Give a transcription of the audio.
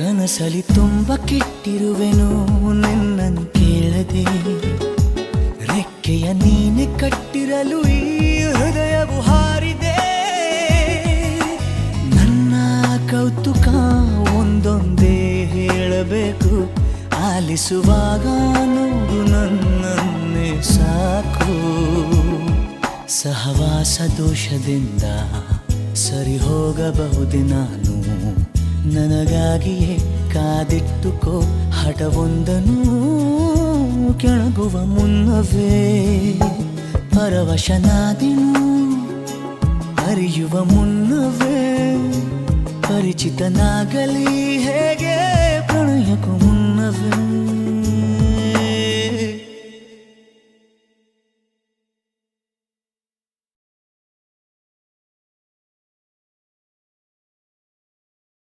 ಕನಸಲಿ ತುಂಬ ಕೆಟ್ಟಿರುವೆನು ನಿನ್ನನ್ನು ಕೇಳದೆ, ರೆಕ್ಕೆಯ ನೀನೆ ಕಟ್ಟಿರಲು ಈ ಹೃದಯವು ಹಾರಿದೆ. ನನ್ನ ಕೌತುಕ ಒಂದೊಂದೇ ಹೇಳಬೇಕು, ಆಲಿಸುವಾಗ ನೋಡು ನನ್ನನ್ನೇ ಸಾಕು. ಸಹವಾಸ ದೋಷದಿಂದ ಸರಿ ಹೋಗಬಹುದೇ ನಾನು, ನನಗಾಗಿಯೇ ಕಾದಿಟ್ಟುಕೋ ಹಠವೊಂದನು. ಕೆಳಗುವ ಮುನ್ನವೇ ಪರವಶನಾದೆನು, ಅರಿಯುವ ಮುನ್ನವೇ ಪರಿಚಿತನಾಗಲಿ ಹೇಗೆ ಪ್ರಣಯಕ್ಕೂ ಮುನ್ನವೇ.